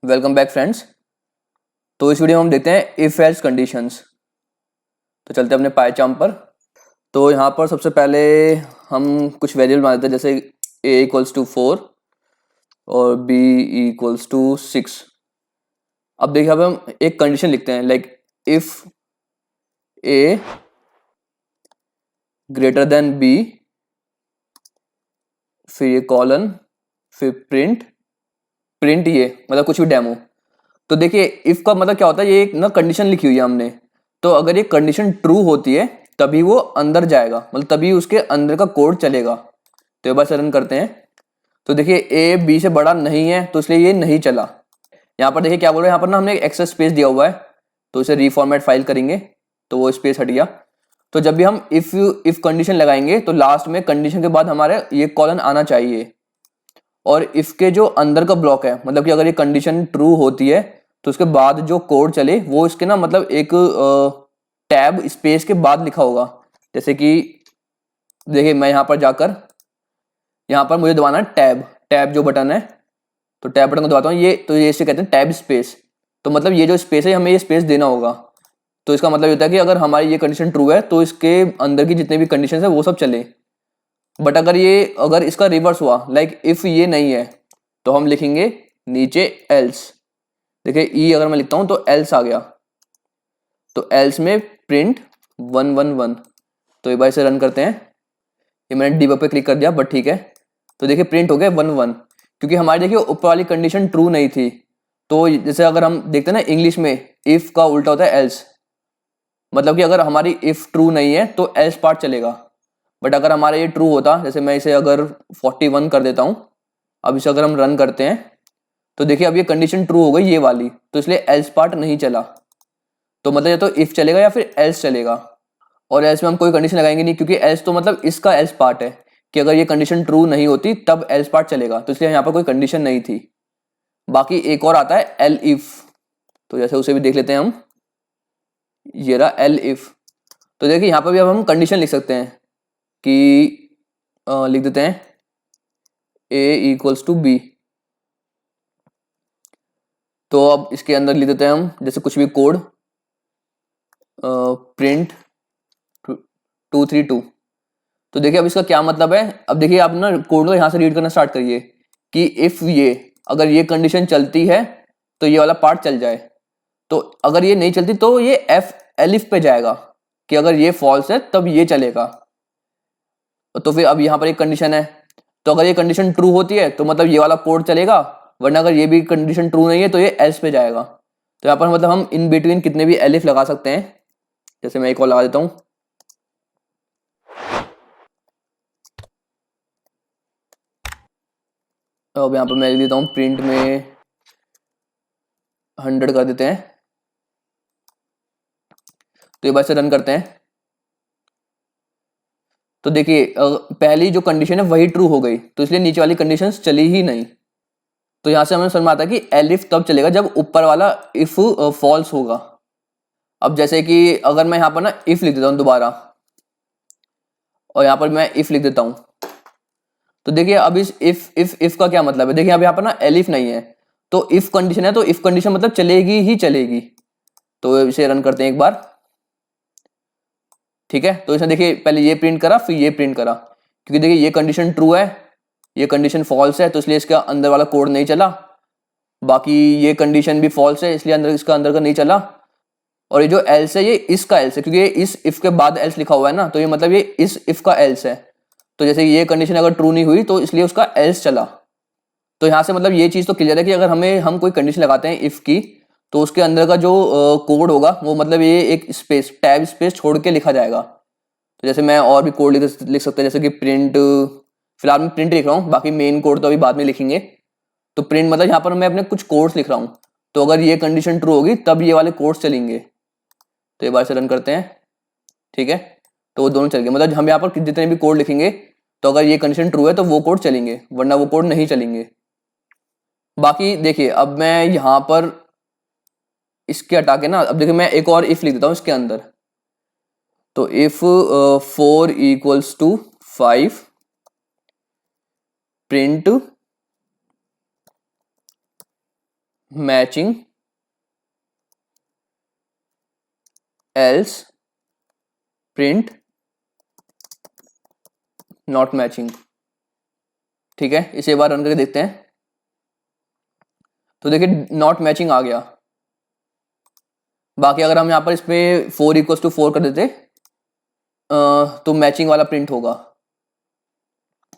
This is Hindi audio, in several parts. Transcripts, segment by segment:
Welcome back friends. तो इस वीडियो में हम देखते हैं इफ एल्स कंडीशंस। तो चलते हैं अपने पाइचार्म पर। तो यहाँ पर सबसे पहले हम कुछ वेरिएबल मान लेते हैं, जैसे a इक्वल्स टू 4 और b इक्वल्स टू 6। अब देखिए, अब हम एक कंडीशन लिखते हैं, like if a greater than b, फिर ये कॉलन, फिर प्रिंट ये मतलब कुछ भी डेमो। तो देखिए इफ का मतलब क्या होता है, ये एक ना कंडीशन लिखी हुई है हमने। तो अगर ये कंडीशन ट्रू होती है तभी वो अंदर जाएगा, मतलब तभी उसके अंदर का कोड चलेगा। तो एक बार से रन करते हैं। तो देखिए ए बी से बड़ा नहीं है तो इसलिए ये नहीं चला। यहाँ पर देखिए क्या बोल रहे हैं, यहाँ पर ना हमने एक एक्स्ट्रा स्पेस दिया हुआ है, तो इसे रीफॉर्मेट फाइल करेंगे तो वो स्पेस हट गया। तो जब भी हम इफ कंडीशन लगाएंगे तो लास्ट में कंडीशन के बाद हमारे ये कॉलन आना चाहिए। और इफ के जो अंदर का ब्लॉक है, मतलब कि अगर ये कंडीशन ट्रू होती है तो उसके बाद जो कोड चले वो इसके ना मतलब एक टैब स्पेस के बाद लिखा होगा। जैसे कि देखिए मैं यहाँ पर जाकर यहाँ पर मुझे दबाना है टैब जो बटन है, तो टैब बटन को दबाता हूँ, ये तो ये इसे कहते हैं टैब स्पेस। तो मतलब ये जो स्पेस है हमें ये स्पेस देना होगा। तो इसका मतलब ये होता है कि अगर हमारी ये कंडीशन ट्रू है तो इसके अंदर की जितने भी कंडीशन है वो सब चले। बट अगर इसका रिवर्स हुआ, लाइक इफ ये नहीं है, तो हम लिखेंगे नीचे एल्स। देखिए ई अगर मैं लिखता हूं तो एल्स आ गया। तो एल्स में प्रिंट 111। तो एक बार इसे रन करते हैं। ये मैंने डीबग पे क्लिक कर दिया, बट ठीक है। तो देखिए प्रिंट हो गया 11, क्योंकि हमारी देखिए ऊपर वाली कंडीशन ट्रू नहीं थी। तो जैसे अगर हम देखते हैं ना इंग्लिश में इफ का उल्टा होता है एल्स, मतलब कि अगर हमारी इफ ट्रू नहीं है तो एल्स पार्ट चलेगा। बट अगर हमारा ये ट्रू होता, जैसे मैं इसे अगर 41 कर देता हूं, अब इसे अगर हम रन करते हैं तो देखिए अब ये कंडीशन ट्रू हो गई ये वाली, तो इसलिए एल्स पार्ट नहीं चला। तो मतलब या तो इफ चलेगा या फिर एल्स चलेगा। और एल्स में हम कोई कंडीशन लगाएंगे नहीं, क्योंकि एल्स तो मतलब इसका एल्स पार्ट है कि अगर ये कंडीशन ट्रू नहीं होती तब एल्स पार्ट चलेगा, तो इसलिए यहाँ पर कोई कंडीशन नहीं थी। बाकी एक और आता है एल इफ, तो जैसे उसे भी देख लेते हैं हम। ये रहा एल इफ। तो देखिए यहाँ पर भी अब हम कंडीशन लिख सकते हैं कि लिख देते हैं a इक्वल्स टू बी। तो अब इसके अंदर लिख देते हैं हम जैसे कुछ भी कोड, प्रिंट 232। तो देखिए अब इसका क्या मतलब है। अब देखिए आप ना कोड को यहाँ से रीड करना स्टार्ट करिए कि इफ ये अगर ये कंडीशन चलती है तो ये वाला पार्ट चल जाए। तो अगर ये नहीं चलती तो ये एफ एलिफ पे जाएगा कि अगर ये फॉल्स है तब ये चलेगा। तो फिर अब यहाँ पर एक कंडीशन है, तो अगर ये कंडीशन ट्रू होती है तो मतलब ये वाला कोड चलेगा, वरना अगर ये भी कंडीशन ट्रू नहीं है तो ये एल्स पे जाएगा। तो यहाँ पर मतलब हम इन बिटवीन कितने भी एलिफ लगा सकते हैं। जैसे मैं एक और लगा देता हूँ। अब यहाँ पर मैं लिख देता हूँ प्रिंट में 100 कर देते हैं। तो ये बार से रन करते हैं। तो देखिए पहली जो कंडीशन है वही ट्रू हो गई, तो इसलिए नीचे वाली कंडीशन चली ही नहीं। तो यहां से हमें समझ में आता है कि एलिफ तब चलेगा जब ऊपर वाला इफ फॉल्स होगा। अब जैसे कि अगर मैं यहाँ पर ना इफ लिख देता हूँ दोबारा, और यहाँ पर मैं इफ लिख देता हूँ, तो देखिए अब इस इफ का क्या मतलब है। देखिए अब यहाँ पर ना एलिफ नहीं है, तो इफ कंडीशन है, तो इफ कंडीशन मतलब चलेगी ही चलेगी। तो इसे रन करते हैं एक बार। ठीक है, तो इसने देखिए पहले ये प्रिंट करा फिर ये प्रिंट करा, क्योंकि देखिए ये कंडीशन ट्रू है, ये कंडीशन फॉल्स है, तो इसलिए इसका अंदर वाला कोड नहीं चला। बाकी ये कंडीशन भी फॉल्स है, इसलिए अंदर इसका अंदर का नहीं चला। और ये जो एल्स है ये इसका एल्स है, क्योंकि ये इस इफ के बाद एल्स लिखा हुआ है ना, तो ये मतलब ये इस इफ का एल्स है। तो जैसे ये कंडीशन अगर ट्रू नहीं हुई तो इसलिए उसका एल्स चला। तो यहाँ से मतलब ये चीज तो क्लियर है कि अगर हम कोई कंडीशन लगाते हैं इफ की, तो उसके अंदर का जो कोड होगा वो मतलब ये एक स्पेस टैब स्पेस छोड़ के लिखा जाएगा। तो जैसे मैं और भी कोड लिख सकते हैं, जैसे कि प्रिंट, फिलहाल मैं प्रिंट लिख रहा हूँ, बाकी मेन कोड तो अभी बाद में लिखेंगे। तो प्रिंट मतलब यहाँ पर मैं अपने कुछ कोड्स लिख रहा हूँ, तो अगर ये कंडीशन ट्रू होगी तब ये वाले कोड्स चलेंगे। तो एक बार से रन करते हैं। ठीक है, तो वो दोनों चल गए, मतलब हम यहाँ पर जितने भी कोड लिखेंगे तो अगर ये कंडीशन ट्रू है तो वो कोड चलेंगे, वरना वो कोड नहीं चलेंगे। बाकी देखिए अब मैं यहाँ पर इसके हटा के ना, अब देखिए मैं एक और इफ लिख देता हूँ इसके अंदर। तो if 4 equals to 5 print matching else print not matching. ठीक है, इसे एक बार रन करके देखते हैं। तो देखिए नॉट मैचिंग आ गया। बाकी अगर हम यहाँ पर इसमें 4 इक्वल्स टू 4 कर देते तो मैचिंग वाला प्रिंट होगा।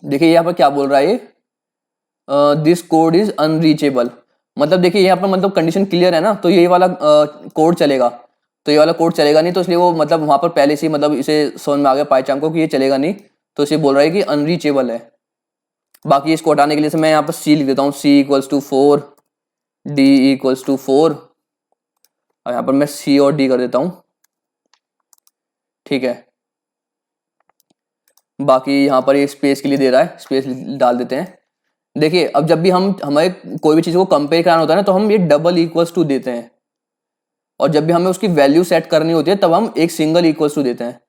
देखिए यहाँ पर क्या बोल रहा है ये, दिस कोड इज अनरीचेबल। मतलब देखिए यहाँ पर मतलब कंडीशन क्लियर है ना, तो ये वाला कोड चलेगा, तो ये वाला कोड चलेगा नहीं, तो इसलिए वो मतलब वहां पर पहले से ही मतलब इसे समझ में आ गया पाइचाम को कि ये चलेगा नहीं, तो इसे बोल रहा है कि अनरीचेबल है। बाकी इसको हटाने के लिए से मैं यहाँ पर सी लिख देता हूँ, C equals to 4, D equals to 4, और यहाँ पर मैं सी और डी कर देता हूँ। ठीक है, बाकी यहाँ पर ये स्पेस के लिए दे रहा है, स्पेस डाल देते हैं। देखिए अब जब भी हम हमें कोई भी चीज को कंपेयर कराना होता है ना, तो हम ये डबल इक्वल्स टू देते हैं, और जब भी हमें उसकी वैल्यू सेट करनी होती है तब हम एक सिंगल इक्वल्स टू देते हैं।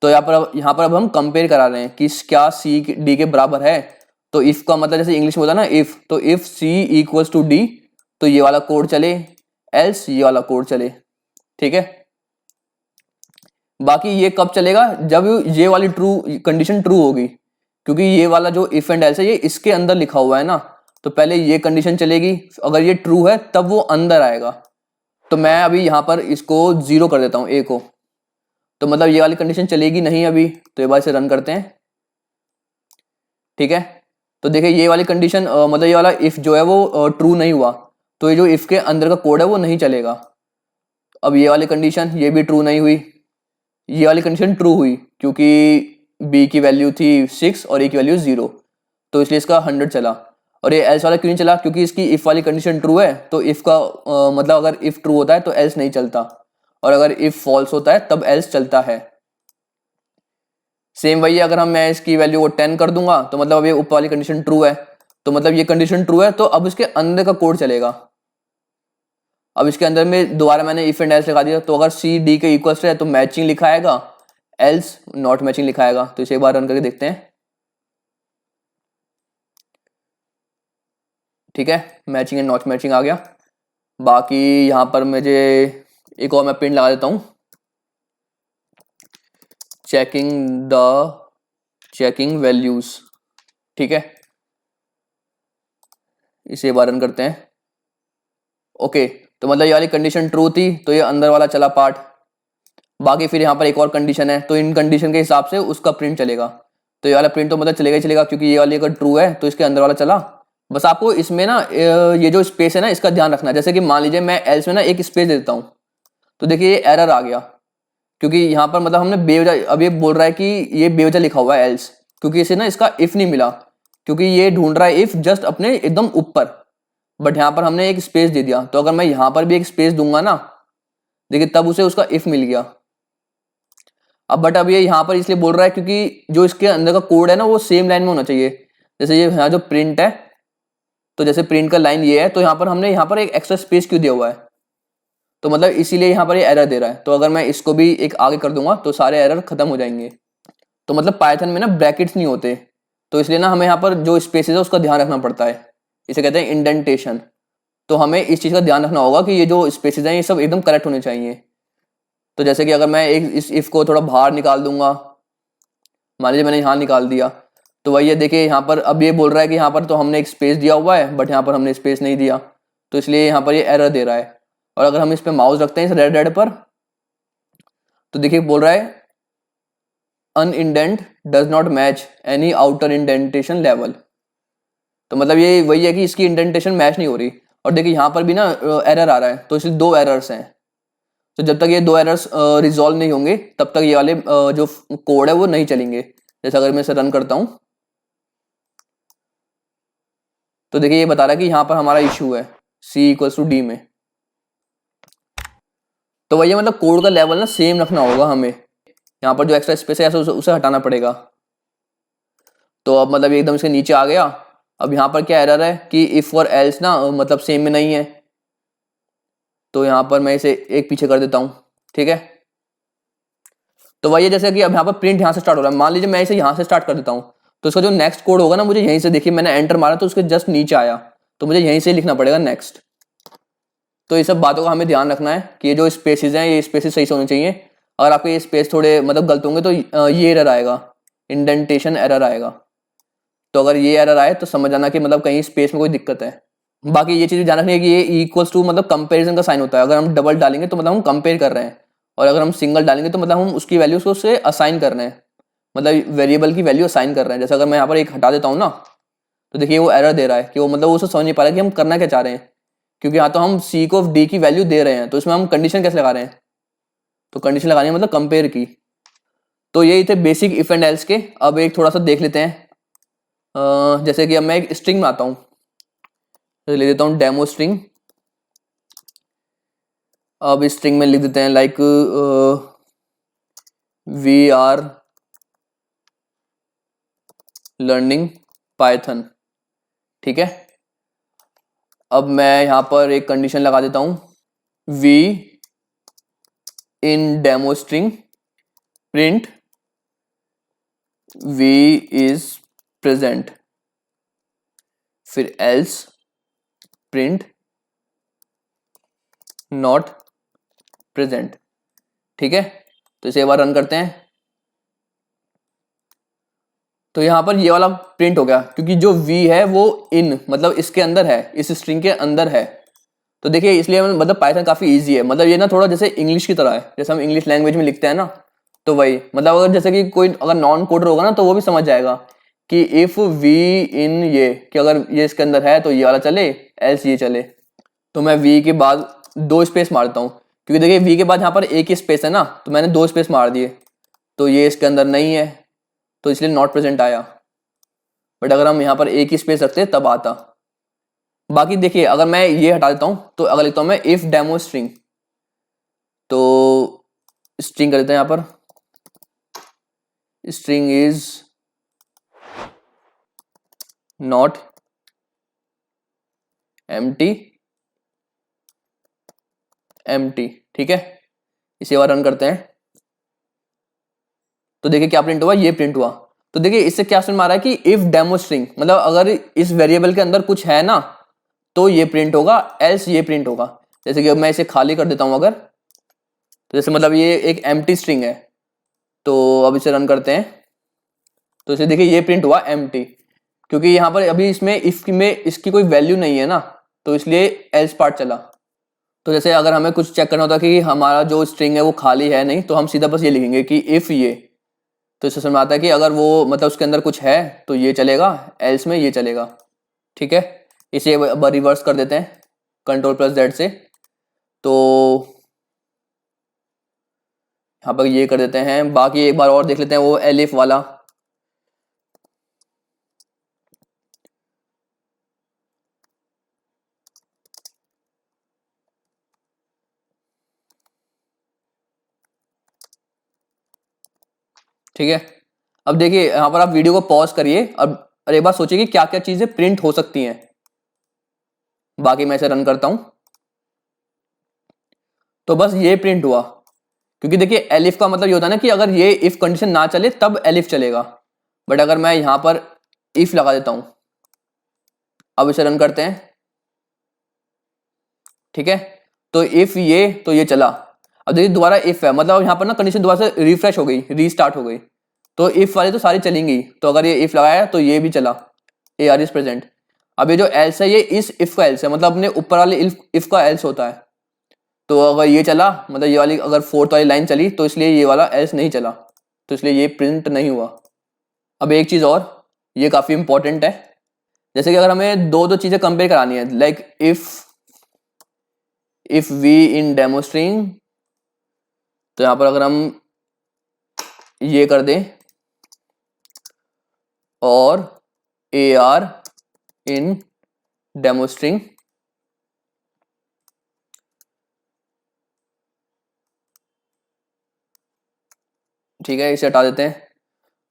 तो यहाँ पर अब हम कंपेयर करा रहे हैं कि क्या सी डी के बराबर है। तो इफ का मतलब जैसे इंग्लिश में होता है ना इफ, तो if C equals to D तो ये वाला कोड चले, एल्स ये वाला कोड चले। ठीक है, बाकी ये कब चलेगा, जब ये वाली ट्रू कंडीशन ट्रू होगी, क्योंकि ये वाला जो इफ एंड एल्स है ये इसके अंदर लिखा हुआ है ना, तो पहले ये कंडीशन चलेगी, अगर ये ट्रू है तब वो अंदर आएगा। तो मैं अभी यहाँ पर इसको 0 कर देता हूँ, ए को, तो मतलब ये वाली कंडीशन चलेगी नहीं अभी, तो एक बार इसे रन करते हैं। ठीक है, तो देखिए ये वाली कंडीशन मतलब ये वाला इफ जो है वो ट्रू नहीं हुआ, तो ये जो इफ के अंदर का कोड है वो नहीं चलेगा। अब ये वाली कंडीशन ये भी ट्रू नहीं हुई, ये वाली कंडीशन ट्रू हुई क्योंकि बी की वैल्यू थी 6 और ए की वैल्यू 0, तो इसलिए इसका 100 चला। और ये एल्स वाला क्यों नहीं चला, क्योंकि इसकी इफ वाली कंडीशन ट्रू है, तो इफ का मतलब अगर इफ ट्रू होता है तो एल्स नहीं चलता, और अगर इफ फॉल्स होता है तब एल्स चलता है। सेम वही है, अगर मैं इसकी वैल्यू को 10 कर दूंगा तो मतलब अब ये ऊपर वाली कंडीशन ट्रू है, तो मतलब ये कंडीशन ट्रू है, तो अब इसके अंदर का कोड चलेगा। अब इसके अंदर में दोबारा मैंने इफ एंड एल्स लगा दिया, तो अगर सी डी के इक्वल्स है तो मैचिंग लिखा आएगा, एल्स नॉट मैचिंग लिखा आएगा। तो इसे एक बार रन करके देखते हैं। ठीक है, मैचिंग एंड नॉट मैचिंग आ गया। बाकी यहाँ पर मुझे एक और मैं प्रिंट लगा देता हूँ, चेकिंग वैल्यूज। ठीक है, इसे एक बार रन करते हैं। ओके, तो मतलब ये वाली कंडीशन ट्रू थी, तो ये अंदर वाला चला पार्ट। बाकी फिर यहाँ पर एक और कंडीशन है, तो इन कंडीशन के हिसाब से उसका प्रिंट चलेगा। तो ये वाला प्रिंट तो मतलब चलेगा ही चलेगा, क्योंकि ये वाली अगर ट्रू है तो इसके अंदर वाला चला। बस आपको इसमें ना ये जो स्पेस है ना इसका ध्यान रखना है। जैसे कि मान लीजिए मैं एल्स में ना एक स्पेस दे देता हूँ, तो देखिए ये एरर आ गया, क्योंकि यहाँ पर मतलब हमने बेवजह, अब ये बोल रहा है कि ये बेवजह लिखा हुआ है एल्स, क्योंकि इसे ना इसका इफ नहीं मिला, क्योंकि ये ढूंढ रहा है इफ जस्ट अपने एकदम ऊपर, बट यहाँ पर हमने एक स्पेस दे दिया। तो अगर मैं यहाँ पर भी एक स्पेस दूंगा ना, देखिए तब उसे उसका इफ मिल गया। अब बट अब ये यहाँ पर इसलिए बोल रहा है क्योंकि जो इसके अंदर का कोड है ना वो सेम लाइन में होना चाहिए। जैसे ये यहाँ जो प्रिंट है, तो जैसे प्रिंट का लाइन ये है, तो यहाँ पर हमने यहाँ पर एक एक्स्ट्रा स्पेस क्यों दिया हुआ है, तो मतलब इसीलिए यहाँ पर ये एरर दे रहा है। तो अगर मैं इसको भी एक आगे कर दूंगा तो सारे एरर खत्म हो जाएंगे। तो मतलब पाइथन में ना ब्रैकेट्स नहीं होते, तो इसलिए ना हमें यहाँ पर जो स्पेसेस है उसका ध्यान रखना पड़ता है, इसे कहते हैं इंडेंटेशन। तो हमें इस चीज़ का ध्यान रखना होगा कि ये जो स्पेसेस हैं ये सब एकदम करेक्ट होने चाहिए। तो जैसे कि अगर मैं एक इस इफ को थोड़ा बाहर निकाल दूंगा, मान लीजिए मैंने यहाँ निकाल दिया, तो वही है देखिए यहाँ पर अब ये बोल रहा है कि यहाँ पर तो हमने एक स्पेस दिया हुआ है, बट यहाँ पर हमने स्पेस नहीं दिया, तो इसलिए यहाँ पर ये एरर दे रहा है। और अगर हम इस पे माउस रखते हैं इस रेड पर, तो देखिए बोल रहा है unindent does not match any outer indentation level. तो मतलब ये वही है कि इसकी इंडेंटेशन मैच नहीं हो रही। और देखिए यहाँ पर भी ना एरर आ रहा है, तो इसलिए 2 एरर्स हैं। तो जब तक ये 2 एरर्स रिजॉल्व नहीं होंगे तब तक ये वाले जो कोड है वो नहीं चलेंगे। जैसे अगर मैं इसे रन करता हूँ, तो देखिए ये बता रहा है कि यहाँ पर हमारा इशू है सी इक्वल्स टू डी में। तो वही मतलब कोड का लेवल ना सेम रखना होगा हमें, यहाँ पर जो एक्स्ट्रा स्पेस है उसे हटाना पड़ेगा। तो अब मतलब एकदम से नीचे आ गया। अब यहाँ पर क्या एरर है कि इफ और एल्स ना मतलब सेम में नहीं है, तो यहाँ पर मैं इसे एक पीछे कर देता हूँ। ठीक है, तो वही है जैसे कि अब यहाँ पर प्रिंट यहाँ से स्टार्ट हो रहा है, मान लीजिए मैं इसे यहाँ से स्टार्ट कर देता हूँ, तो इसका जो नेक्स्ट कोड होगा ना मुझे यहीं से, देखिए मैंने एंटर मारा तो उसके जस्ट नीचे आया, तो मुझे यहीं से लिखना पड़ेगा नेक्स्ट। तो ये सब बातों का हमें ध्यान रखना है कि ये जो स्पेसेस हैं ये स्पेसेस सही से होने चाहिए। अगर आपके ये स्पेस थोड़े मतलब गलत होंगे तो ये एरर आएगा, इंडेंटेशन एरर आएगा। तो अगर ये एरर आए तो समझ आना कि मतलब कहीं स्पेस में कोई दिक्कत है। बाकी ये चीज़ ध्यान रखनी है कि ये इक्वल्स टू मतलब कंपेरिजन का साइन होता है। अगर हम डबल डालेंगे तो मतलब हम कंपेयर कर रहे हैं, और अगर हम सिंगल डालेंगे तो मतलब हम उसकी वैल्यू को उससे असाइन कर रहे हैं, मतलब वेरिएबल की वैल्यू असाइन कर रहे हैं। जैसे अगर मैं यहाँ पर एक हटा देता हूँ ना, तो देखिए वो एरर दे रहा है कि वो मतलब वो उसको समझ नहीं पा रहा कि हम करना क्या चाह रहे हैं, क्योंकि यहाँ तो हम सी को डी की वैल्यू दे रहे हैं, तो इसमें हम कंडीशन कैसे लगा रहे हैं, तो कंडीशन लगानी है मतलब कंपेयर की। तो यही थे बेसिक इफ एंड एल्स के। अब एक थोड़ा सा देख लेते हैं, जैसे कि अब मैं एक स्ट्रिंग में आता हूँ, तो ले देता हूँ डेमो स्ट्रिंग। अब इस स्ट्रिंग में लिख देते हैं like we are learning Python, ठीक है। अब मैं यहाँ पर एक कंडीशन लगा देता हूँ, we in demo string print we is present, फिर एल्स प्रिंट नॉट प्रेजेंट, ठीक है। तो इसे एक बार रन करते हैं। तो यहाँ पर ये वाला प्रिंट हो गया, क्योंकि जो v है वो इन मतलब इसके अंदर है, इस स्ट्रिंग के अंदर है। तो देखिए इसलिए मतलब पाइथन काफी इजी है, मतलब ये ना थोड़ा जैसे इंग्लिश की तरह है, जैसे हम इंग्लिश लैंग्वेज में लिखते हैं ना, तो वही मतलब अगर जैसे कि कोई अगर नॉन कोडर होगा ना तो वो भी समझ जाएगा कि इफ वी इन ये, कि अगर ये इसके अंदर है तो ये वाला चले, एल्स ये चले। तो मैं v के बाद 2 स्पेस मारता हूँ, क्योंकि देखिए v के बाद यहाँ पर एक ही स्पेस है ना, तो मैंने 2 स्पेस मार दिए, तो ये इसके अंदर नहीं है, तो इसलिए नॉट प्रेजेंट आया। बट अगर हम यहाँ पर एक ही स्पेस रखते तब आता। बाकी देखिए अगर मैं ये हटा देता हूँ तो अगर लिखता हूँ मैं इफ डेमो स्ट्रिंग, तो स्ट्रिंग कर देते हैं यहाँ पर, स्ट्रिंग इज नॉट एम्प्टी, ठीक है। इसे बार रन करते हैं, तो देखिए क्या प्रिंट हुआ, ये प्रिंट हुआ। तो देखिए इससे क्या समझ में आ रहा है कि इफ डेमो स्ट्रिंग मतलब अगर इस वेरिएबल के अंदर कुछ है ना तो ये प्रिंट होगा, एल्स ये प्रिंट होगा। जैसे कि अब मैं इसे खाली कर देता हूं अगर, तो जैसे मतलब ये एक एम्प्टी स्ट्रिंग है, तो अब इसे रन करते हैं, तो इसे देखिए ये प्रिंट हुआ एम्प्टी, क्योंकि यहाँ पर अभी इसमें इफ में इसकी कोई वैल्यू नहीं है ना, तो इसलिए एल्स पार्ट चला। तो जैसे अगर हमें कुछ चेक करना होता है कि हमारा जो स्ट्रिंग है वो खाली है नहीं, तो हम सीधा बस ये लिखेंगे कि इफ ये, तो इससे समझ आता है कि अगर वो मतलब उसके अंदर कुछ है तो ये चलेगा, एल्स में ये चलेगा, ठीक है। इसे अब रिवर्स कर देते हैं Ctrl+Z से, तो यहाँ पर ये कर देते हैं। बाकी एक बार और देख लेते हैं वो एलिफ वाला, ठीक है। अब देखिए यहाँ पर आप वीडियो को पॉज करिए और एक बार सोचिए कि क्या क्या चीजें प्रिंट हो सकती हैं। बाकी मैं इसे रन करता हूं, तो बस ये प्रिंट हुआ, क्योंकि देखिए एलिफ का मतलब ये होता है ना कि अगर ये इफ कंडीशन ना चले तब एलिफ चलेगा। बट अगर मैं यहां पर इफ लगा देता हूं, अब इसे रन करते हैं, ठीक है। तो इफ ये, तो ये चला। अब देखिए दोबारा इफ है, मतलब यहाँ पर ना कंडीशन दोबारा से रिफ्रेश हो गई, रीस्टार्ट हो गई, तो इफ वाली तो सारी चलेंगी। तो अगर ये इफ लगाया तो ये भी चला, ए आर इज प्रेजेंट। अब ये जो एल्स है ये इस इफ का एल्स है, मतलब अपने ऊपर वाले इफ का एल्स होता है। तो अगर ये चला मतलब ये वाली अगर फोर्थ वाली लाइन चली, तो इसलिए ये वाला एल्स नहीं चला, तो इसलिए ये प्रिंट नहीं हुआ। अब एक चीज और, ये काफी इंपॉर्टेंट है, जैसे कि अगर हमें दो दो चीजें कंपेयर करानी है, like if we in demo string, तो यहां पर अगर हम ये कर दें और A R in demo string, ठीक है, इसे हटा देते हैं।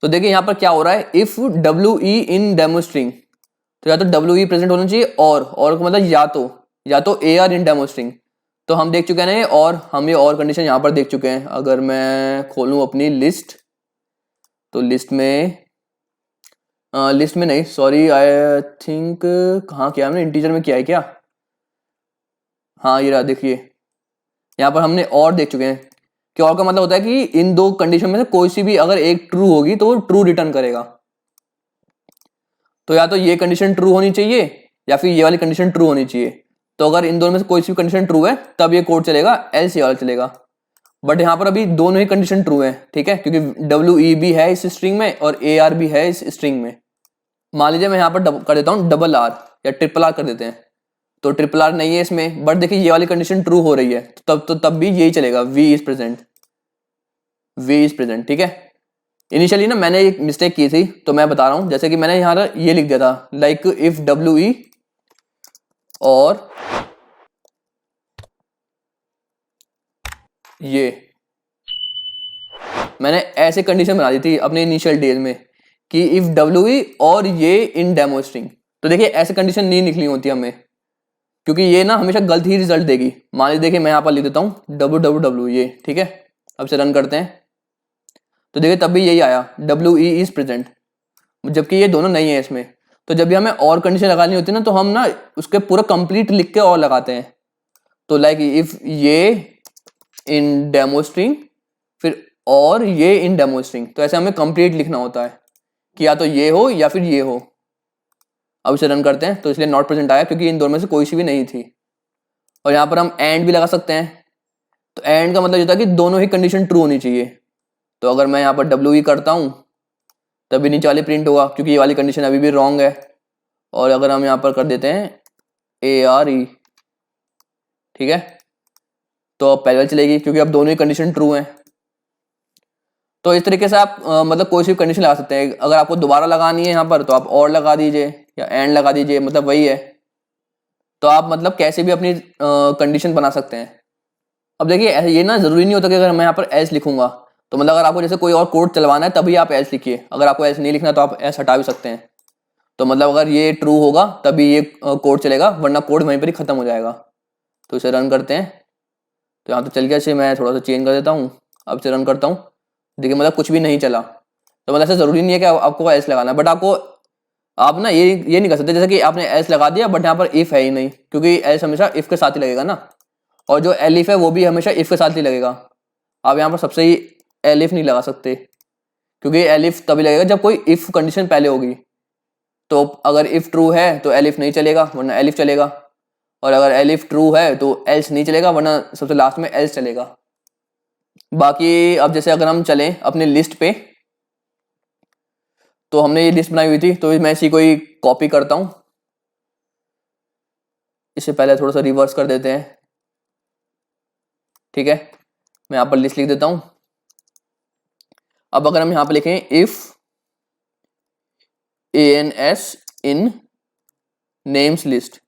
तो देखिए यहां पर क्या हो रहा है, if W E in demo string, तो या तो डब्ल्यू ई प्रेजेंट होना चाहिए, और मतलब या तो A R in demo string. तो हम देख चुके हैं ना, और हम ये और कंडीशन यहां पर देख चुके हैं। अगर मैं खोलूं अपनी लिस्ट, तो लिस्ट में लिस्ट में नहीं, सॉरी, आई थिंक कहाँ किया हमने, इंटीजर में किया है क्या? हाँ ये रहा, देखिए यहाँ पर हमने और देख चुके हैं कि और का मतलब होता है कि इन दो कंडीशन में से कोई सी भी अगर एक ट्रू होगी तो वो ट्रू रिटर्न करेगा। तो या तो ये कंडीशन ट्रू होनी चाहिए या फिर ये वाली कंडीशन ट्रू होनी चाहिए। तो अगर इन दोनों में से कोई सी कंडीशन ट्रू है तब ये कोड चलेगा, एल्स ये वाला चलेगा। बट यहाँ पर अभी दोनों ही कंडीशन ट्रू है, ठीक है, क्योंकि डब्ल्यू ई भी है इस स्ट्रिंग में और ए आर भी है इस स्ट्रिंग में। मान लीजिए मैं यहाँ पर कर देता हूँ डबल आर या ट्रिपल आर कर देते हैं, तो ट्रिपल आर नहीं है इसमें, बट देखिए ये वाली कंडीशन ट्रू हो रही है तो तब भी यही चलेगा, we is present, we is present, ठीक है। इनिशियली ना मैंने एक मिस्टेक की थी तो मैं बता रहा हूँ, जैसे कि मैंने यहाँ ये लिख दिया था लाइक इफ डब्ल्यू ई और ये, मैंने ऐसे कंडीशन बना दी थी अपने इनिशियल डेज में कि इफ डब्ल्यू ई और ये इन डेमो स्ट्रिंग। तो देखिए ऐसे कंडीशन नहीं निकली होती हमें, क्योंकि ये ना हमेशा गलत ही रिजल्ट देगी। मान लीजिए देखिए मैं यहाँ पर लिख देता हूँ डब्ल्यू डब्ल्यू डब्ल्यू ये, ठीक है। अब से रन करते हैं तो देखिए तब भी यही आया, डब्ल्यू ई इज प्रेजेंट, जबकि ये दोनों नहीं है इसमें। तो जब भी हमें और कंडीशन लगानी होती है ना तो हम ना उसके पूरा कंप्लीट लिख के और लगाते हैं। तो लाइक इफ ये इन डेमो स्ट्रिंग फिर और ये इन डेमो स्ट्रिंग, तो ऐसे हमें कंप्लीट लिखना होता है कि या तो ये हो या फिर ये हो। अब इसे रन करते हैं तो इसलिए नॉट प्रेजेंट आया क्योंकि इन दोनों में से कोई सी भी नहीं थी। और यहाँ पर हम एंड भी लगा सकते हैं, तो एंड का मतलब ये होता है कि दोनों ही कंडीशन ट्रू होनी चाहिए। तो अगर मैं यहाँ पर डब्ल्यू ई करता हूँ तभी नीचे वाली प्रिंट होगा क्योंकि ये वाली कंडीशन अभी भी रॉन्ग है। और अगर हम यहाँ पर कर देते हैं ए आर ई, ठीक है, तो अब पहले वाली चलेगी क्योंकि अब दोनों ही कंडीशन ट्रू हैं। तो इस तरीके से आप मतलब कोई सी कंडीशन लगा सकते हैं। अगर आपको दोबारा लगानी है यहाँ पर तो आप और लगा दीजिए या एंड लगा दीजिए, मतलब वही है। तो आप मतलब कैसे भी अपनी कंडीशन बना सकते हैं। अब देखिए ये ना जरूरी नहीं होता कि अगर मैं यहाँ पर एल्स लिखूंगा तो मतलब अगर आपको जैसे कोई और कोड चलवाना है तभी आप एल्स लिखिए, अगर आपको एल्स नहीं लिखना तो आप एल्स हटा भी सकते हैं। तो मतलब अगर ये ट्रू होगा तभी ये कोड चलेगा, वरना कोड वहीं पर ही खत्म हो जाएगा। तो इसे रन करते हैं तो यहाँ तो चल गया, इसे मैं थोड़ा सा चेंज कर देता हूँ। अब इसे रन करता हूँ, देखिए मतलब कुछ भी नहीं चला। तो मतलब ऐसा जरूरी नहीं है कि आपको एल्स लगाना है, बट आपको आप ना ये नहीं कर सकते जैसे कि आपने एल्स लगा दिया बट यहाँ पर इफ है ही नहीं, क्योंकि एल्स हमेशा इफ के साथ ही लगेगा ना, और जो एलिफ है वो भी हमेशा इफ के साथ ही लगेगा। आप यहाँ पर सबसे ही एलिफ नहीं लगा सकते क्योंकि एलिफ तभी लगेगा जब कोई इफ कंडीशन पहले होगी। तो अगर इफ ट्रू है तो एलिफ नहीं चलेगा वरना एलिफ चलेगा, और अगर एलिफ ट्रू है तो एल्स नहीं चलेगा वरना सबसे लास्ट में एल्स चलेगा। बाकी अब जैसे अगर हम चलें अपने लिस्ट पे, तो हमने ये लिस्ट बनाई हुई थी तो मैं इसी को ही कॉपी करता हूं। इसे पहले थोड़ा सा रिवर्स कर देते हैं, ठीक है। मैं यहाँ पर लिस्ट लिख देता हूं। अब अगर हम यहाँ पर लिखें if ans in names list,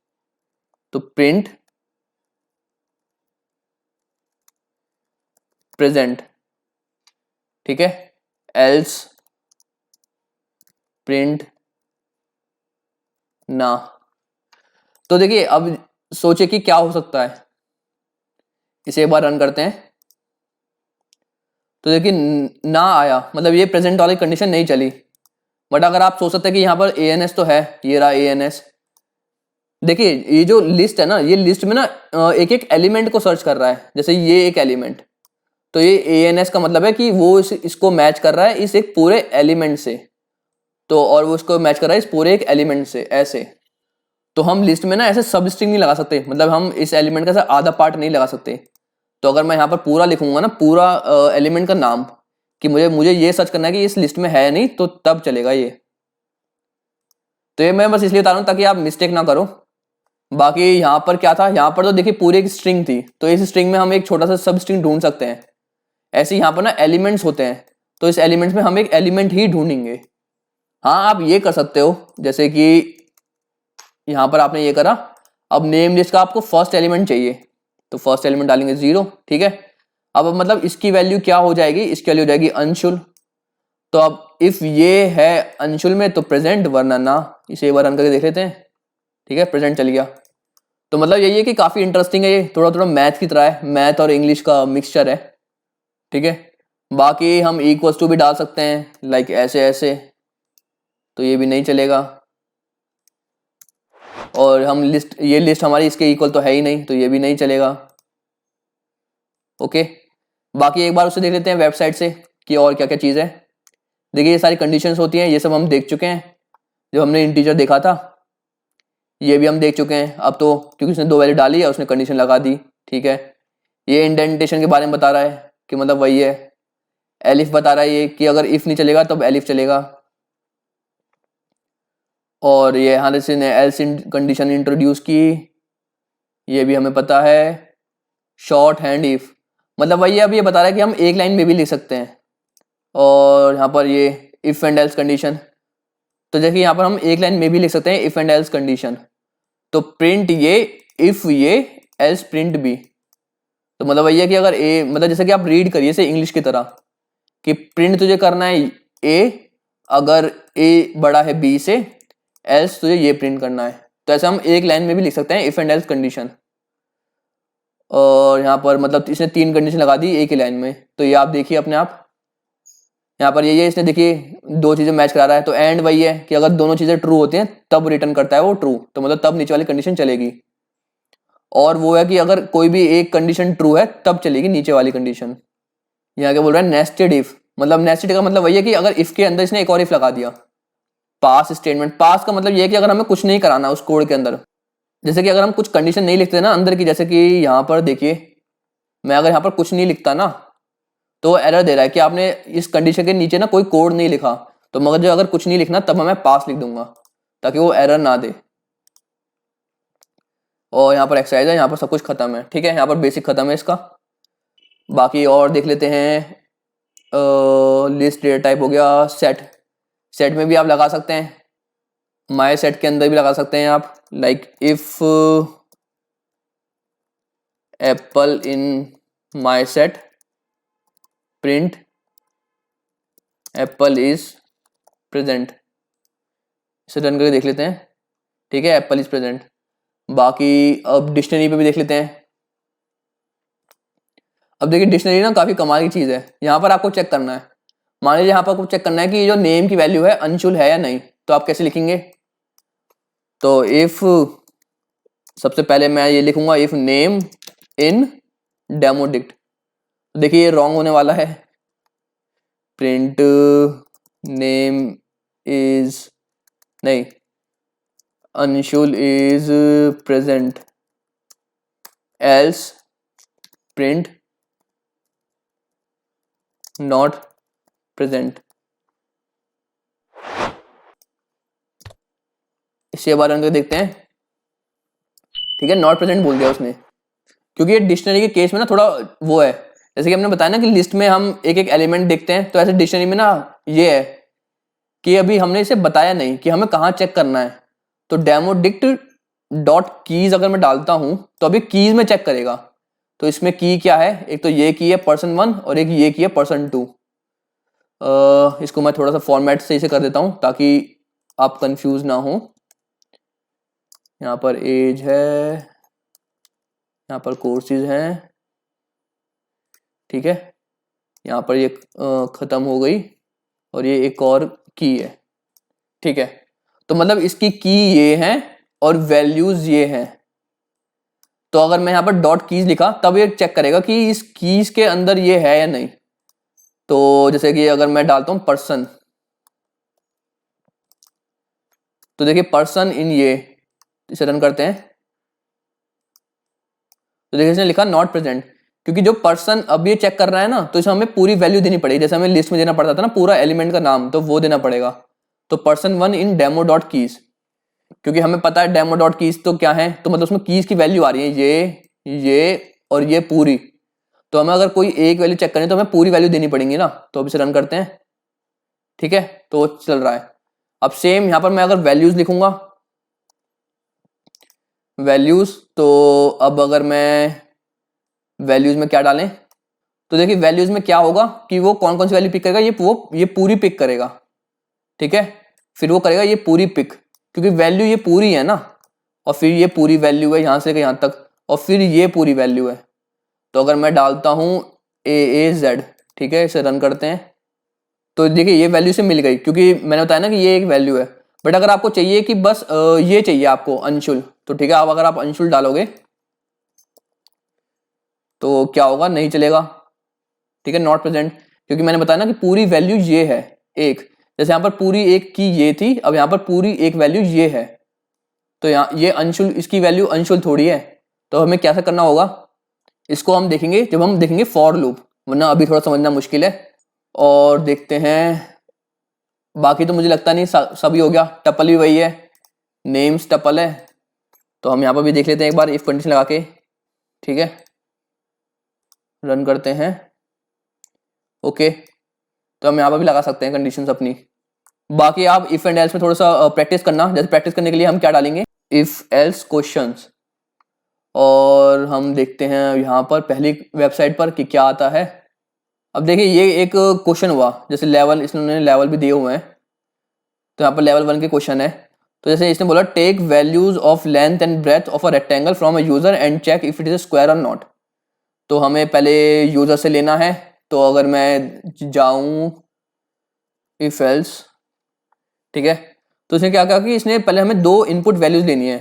तो प्रिंट प्रेजेंट, ठीक है, एल्स प्रिंट ना। तो देखिए अब सोचे कि क्या हो सकता है, इसे एक बार रन करते हैं तो देखिए ना आया, मतलब ये प्रेजेंट वाली कंडीशन नहीं चली। बट अगर आप सोच सकते हैं कि यहाँ पर ans तो है, ये रहा ans। देखिए ये जो लिस्ट है ना, ये लिस्ट में ना एक एक एलिमेंट को सर्च कर रहा है, जैसे ये एक एलिमेंट, तो ये ans का मतलब है कि वो इसको मैच कर रहा है इस एक पूरे एलिमेंट से, तो और वो इसको मैच कर रहा है इस पूरे एक एलिमेंट से ऐसे। तो हम लिस्ट में ना ऐसे सब स्ट्रिंग नहीं लगा सकते, मतलब हम इस एलिमेंट का आधा पार्ट नहीं लगा सकते। तो अगर मैं यहाँ पर पूरा लिखूंगा ना, पूरा एलिमेंट का नाम, कि मुझे ये सर्च करना है कि इस लिस्ट में है नहीं, तो तब चलेगा ये। तो ये मैं बस इसलिए बता रहा हूँ ताकि आप मिस्टेक ना करो। बाकी यहाँ पर क्या था, यहाँ पर तो देखिए पूरी एक स्ट्रिंग थी, तो इस स्ट्रिंग में हम एक छोटा सा सब स्ट्रिंग ढूंढ सकते हैं। ऐसे यहाँ पर ना एलिमेंट्स होते हैं, तो इस एलिमेंट्स में हम एक एलिमेंट ही ढूंढेंगे। हाँ आप ये कर सकते हो, जैसे कि यहाँ पर आपने ये करा, अब नेम लिस्ट का आपको फर्स्ट एलिमेंट चाहिए तो फर्स्ट एलिमेंट डालेंगे 0, ठीक है। अब मतलब इसकी वैल्यू क्या हो जाएगी, इसकी वैल्यू हो जाएगी अंशुल। तो अब इफ ये है अंशुल में तो प्रेजेंट, वरना ना। इसे एक बार रन करके देख लेते हैं, ठीक है, प्रेजेंट चल गया। तो मतलब यही है कि काफी इंटरेस्टिंग है ये, थोड़ा थोड़ा मैथ की तरह है, मैथ और इंग्लिश का मिक्सचर है, ठीक है। बाकी हम इक्वल्स टू भी डाल सकते हैं, लाइक ऐसे ऐसे, तो ये भी नहीं चलेगा। और हम ये लिस्ट हमारी इसके इक्वल तो है ही नहीं, तो ये भी नहीं चलेगा। ओके, बाकी एक बार उससे देख लेते हैं वेबसाइट से कि और क्या क्या चीज़ है। देखिए ये सारी कंडीशंस होती हैं, ये सब हम देख चुके हैं। जो हमने इंटीजर देखा था ये भी हम देख चुके हैं। अब तो क्योंकि उसने 2 वैल्यू डाली है, उसने कंडीशन लगा दी, ठीक है। ये इंडेंटेशन के बारे में बता रहा है कि मतलब वही है। एलिफ बता रहा है ये कि अगर इफ नहीं चलेगा तब एलिफ चलेगा। और ये यहाँ से ने एल्स कंडीशन इंट्रोड्यूस की, ये भी हमें पता है। शॉर्ट हैंड इफ मतलब वही है, अब ये बता रहा है कि हम एक लाइन में भी लिख सकते हैं। और यहाँ पर ये इफ एंड एल्स कंडीशन, तो देखिए यहाँ पर हम एक लाइन में भी लिख सकते हैं इफ एंड एल्स कंडीशन। तो प्रिंट ये, इफ ये, एल्स प्रिंट बी। तो मतलब वही है कि अगर ए, मतलब जैसे कि आप रीड करिए इसे इंग्लिश की तरह कि प्रिंट तुझे करना है ए, अगर ए बड़ा है बी से, एल्स तुझे ये प्रिंट करना है। तो ऐसे हम एक लाइन में भी लिख सकते हैं इफ एंड एल्स कंडीशन। और यहाँ पर मतलब इसने 3 कंडीशन लगा दी एक ही लाइन में। तो ये आप देखिए अपने आप, यहाँ पर ये इसने देखिए 2 चीजें मैच करा रहा है। तो एंड वही है कि अगर दोनों चीजें ट्रू होती हैं तब रिटर्न करता है वो ट्रू, तो मतलब तब नीचे वाली कंडीशन चलेगी। और वो है कि अगर कोई भी एक कंडीशन ट्रू है तब चलेगी नीचे वाली कंडीशन। यहाँ क्या बोल रहा है, नेस्टेड इफ। मतलब नेस्टेड का मतलब वही है कि अगर इफ के अंदर इसने एक और इफ लगा दिया। पास स्टेटमेंट, पास का मतलब ये है कि अगर हमें कुछ नहीं कराना उस कोड के अंदर, जैसे कि अगर हम कुछ कंडीशन नहीं लिखते ना अंदर की, जैसे कि यहाँ पर देखिए मैं अगर यहाँ पर कुछ नहीं लिखता ना तो एरर दे रहा है कि आपने इस कंडीशन के नीचे ना कोई कोड नहीं लिखा। तो मगर जो अगर कुछ नहीं लिखना तब मैं पास लिख दूंगा ताकि वो एरर ना दे। और यहाँ पर एक्सरसाइज है, यहाँ पर सब कुछ खत्म है, ठीक है। यहाँ पर बेसिक खत्म है इसका। बाकी और देख लेते हैं। लिस्ट डेटा टाइप हो गया। सेट, सेट में भी आप लगा सकते हैं, माई सेट के अंदर भी लगा सकते हैं आप। Like if apple in my set print Apple is present. इसे रन करके देख लेते हैं, ठीक है। Apple is present. बाकी अब डिक्शनरी पे भी देख लेते हैं। अब देखिए डिक्शनरी ना काफी कमाल की चीज है। यहाँ पर आपको चेक करना है, मान लीजिए यहाँ पर आपको चेक करना है कि जो नेम की वैल्यू है अंशुल है या नहीं। तो आप कैसे लिखेंगे, तो इफ सबसे पहले मैं ये लिखूंगा इफ नेम इन डेमोडिक्ट। तो देखिए ये रॉन्ग होने वाला है। प्रिंट नेम इज नहीं, Anshul is present else print not present. इसके बारे में देखते हैं, ठीक है। नॉट प्रेजेंट बोल दिया उसने क्योंकि ये डिक्शनरी के केस में ना थोड़ा वो है, जैसे कि हमने बताया ना कि लिस्ट में हम एक एक एलिमेंट देखते हैं। तो ऐसे डिक्शनरी में ना ये है कि अभी हमने इसे बताया नहीं कि हमें कहाँ चेक करना है। तो डेमोडिक्ट डॉट कीज अगर मैं डालता हूं तो अभी कीज में चेक करेगा। तो इसमें की क्या है, एक तो ये की है person1 और एक ये की है person2। इसको मैं थोड़ा सा फॉर्मेट से इसे कर देता हूं ताकि आप कंफ्यूज ना हो। यहाँ पर एज है, यहाँ पर कोर्सेज हैं, ठीक है। यहाँ पर ये खत्म हो गई और ये एक और की है, ठीक है। तो मतलब इसकी की ये है और वैल्यूज ये हैं। तो अगर मैं यहाँ पर डॉट कीज लिखा तब ये चेक करेगा कि इस कीज के अंदर ये है या नहीं। तो जैसे कि अगर मैं डालता हूं पर्सन, तो देखिए पर्सन इन ये, इसे रन करते हैं तो देखिए इसने लिखा नॉट प्रेजेंट। क्योंकि जो पर्सन अब ये चेक कर रहा है ना तो इसे हमें पूरी वैल्यू देनी पड़ेगी। जैसे हमें लिस्ट में देना पड़ता था ना पूरा एलिमेंट का नाम, तो वो देना पड़ेगा। तो person1 इन डेमो डॉट कीज, क्योंकि हमें पता है डेमो डॉट कीज तो क्या है, तो मतलब उसमें कीज की वैल्यू आ रही है ये और ये पूरी। तो हमें अगर कोई एक वैल्यू चेक करनी तो हमें पूरी वैल्यू देनी पड़ेगी ना। तो अब इसे रन करते हैं, ठीक है। तो वो चल रहा है। अब सेम यहां पर मैं अगर वैल्यूज लिखूंगा, वैल्यूज, तो अब अगर मैं वैल्यूज में क्या डालें, तो देखिए वैल्यूज में क्या होगा कि वो कौन कौन सी वैल्यू पिक करेगा, ये पूरी पिक करेगा, ठीक है। फिर वो करेगा ये पूरी पिक, क्योंकि वैल्यू ये पूरी है ना, और फिर ये पूरी वैल्यू है यहां से यहां तक, और फिर ये पूरी वैल्यू है। तो अगर मैं डालता हूं AAZ, ठीक है, इसे रन करते हैं, तो देखिए ये वैल्यू से मिल गई, क्योंकि मैंने बताया ना कि ये एक वैल्यू है। बट अगर आपको चाहिए कि बस ये चाहिए आपको अंशुल, तो ठीक है, आप अगर आप अंशुल डालोगे तो क्या होगा, नहीं चलेगा, ठीक है, नॉट प्रेजेंट, क्योंकि मैंने बताया ना कि पूरी वैल्यू ये है एक, जैसे यहाँ पर पूरी एक की ये थी, अब यहाँ पर पूरी एक वैल्यू ये है, तो यहाँ ये अंशुल, इसकी वैल्यू अंशुल थोड़ी है। तो हमें क्या करना होगा, इसको हम देखेंगे जब हम देखेंगे फॉर लूप, वरना अभी थोड़ा समझना मुश्किल है। और देखते हैं, बाकी तो मुझे लगता नहीं, सभी हो गया, टपल भी वही है, नेम्स टपल है, तो हम यहाँ पर भी देख लेते हैं एक बार इफ कंडीशन लगा के, ठीक है, रन करते हैं, ओके, तो हम यहाँ पर भी लगा सकते हैं कंडीशंस अपनी। बाकी आप इफ एंड एल्स में थोड़ा सा प्रैक्टिस करना, जैसे प्रैक्टिस करने के लिए हम क्या डालेंगे, इफ एल्स क्वेश्चंस, और हम देखते हैं यहाँ पर पहली वेबसाइट पर कि क्या आता है। अब देखिए ये एक क्वेश्चन हुआ, जैसे लेवल, इसने लेवल भी दिए हुए हैं, तो यहाँ पर लेवल 1 के क्वेश्चन है। तो जैसे इसने बोला take values of length and breadth of a rectangle from a user and check if it is square और नॉट। तो हमें पहले यूजर से लेना है, तो अगर मैं जाऊं इफ एल्स, ठीक है, तो इसने क्या कहा कि इसने पहले हमें 2 इनपुट वैल्यूज लेनी है,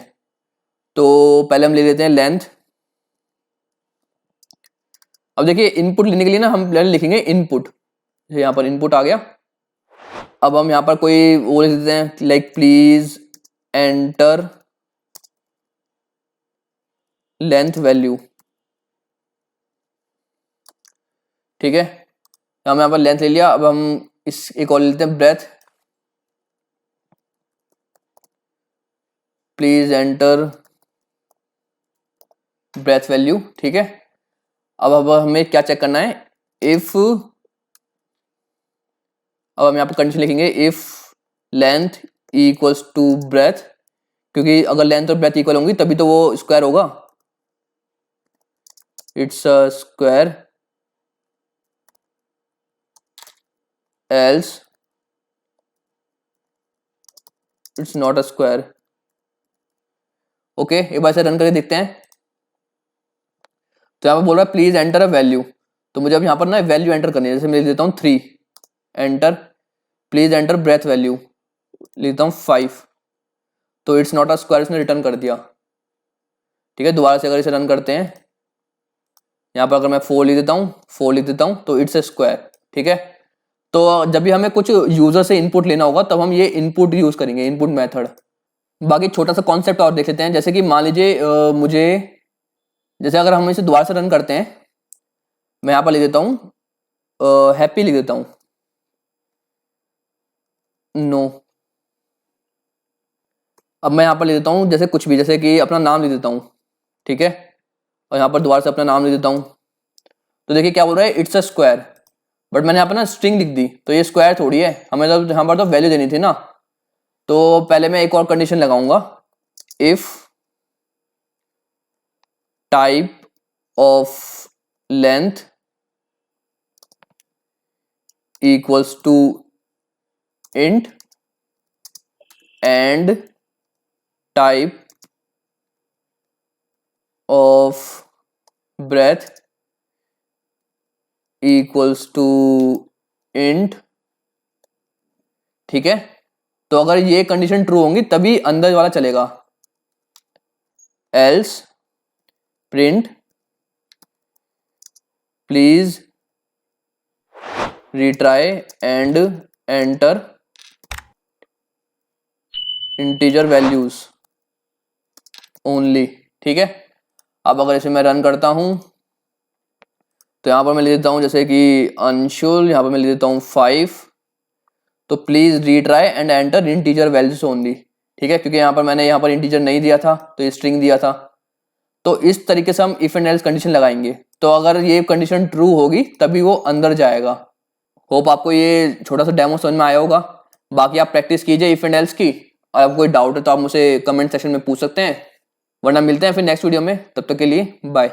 तो पहले हम ले लेते हैं लेंथ। अब देखिए इनपुट लेने के लिए ना हम पहले लिखेंगे इनपुट, यहाँ पर इनपुट आ गया। अब हम यहाँ पर कोई वो लिख देते हैं, like please enter length value, ठीक है, हम यहाँ पर लेंथ ले लिया। अब हम इस एक और लेते हैं breadth, please enter breadth value, ठीक है। अब हमें क्या चेक करना है, इफ, अब हम यहाँ पर कंडीशन लिखेंगे if length equals to breadth, क्योंकि अगर लेंथ और ब्रेथ इक्वल होंगी तभी तो वो स्क्वायर होगा, it's a square else it's not a square. Okay, एक बार से रन करके देखते हैं। तो यहाँ पर बोल रहा है प्लीज एंटर अ वैल्यू, तो मुझे अब यहाँ पर ना वैल्यू एंटर करनी है, जैसे मैं लिख देता हूँ 3, enter, please enter breadth value, लिखता हूँ 5, तो इट्स नॉट अ स्क्वायर, इसने रिटर्न कर दिया, ठीक है। दोबारा से अगर इसे रन करते हैं, यहाँ पर अगर मैं 4 लिख देता हूँ, 4 लिख देता हूँ, तो इट्स ए स्क्वायर, ठीक है। तो जब भी हमें कुछ यूजर से इनपुट लेना होगा तब हम ये इनपुट यूज करेंगे, इनपुट मेथड। बाकी छोटा सा कॉन्सेप्ट और देख लेते हैं, जैसे कि मान लीजिए मुझे, जैसे अगर हम इसे दोबारा से रन करते हैं, मैं यहाँ पर लिख देता हूँ हैप्पी, लिख देता हूँ नो। अब मैं यहाँ पर लिख देता हूँ जैसे कुछ भी, जैसे कि अपना नाम लिख देता हूँ, ठीक है, और यहाँ पर दोबारा से अपना नाम लिख देता हूँ। तो देखिए क्या बोल रहा है, इट्स अ स्क्वायर, बट मैंने यहाँ पर ना स्ट्रिंग लिख दी, तो ये स्क्वायर थोड़ी है, हमें तो यहाँ पर तो वैल्यू देनी थी ना। तो पहले मैं एक और कंडीशन लगाऊंगा, if type of length equals to int and type of breadth equals to int, ठीक है। तो अगर ये कंडीशन ट्रू होंगी तभी अंदर वाला चलेगा, else print please retry and enter integer values only, ठीक है। अब अगर इसे मैं रन करता हूं, तो यहां पर मैं लिख देता हूं जैसे कि अंशुल, यहां पर मैं लिख देता हूं 5, तो please retry and enter integer values only, ठीक है, क्योंकि यहाँ पर मैंने यहाँ पर इंटीजर नहीं दिया था, तो ये स्ट्रिंग दिया था। तो इस तरीके से हम इफ एंड एल्स कंडीशन लगाएंगे, तो अगर ये कंडीशन ट्रू होगी तभी वो अंदर जाएगा। होप आपको ये छोटा सा डेमो समझ में आया होगा। बाकी आप प्रैक्टिस कीजिए इफ एंड एल्स की, और आपको कोई डाउट है तो आप मुझे कमेंट सेक्शन में पूछ सकते हैं, वरना मिलते हैं फिर नेक्स्ट वीडियो में, तब तक के लिए बाय।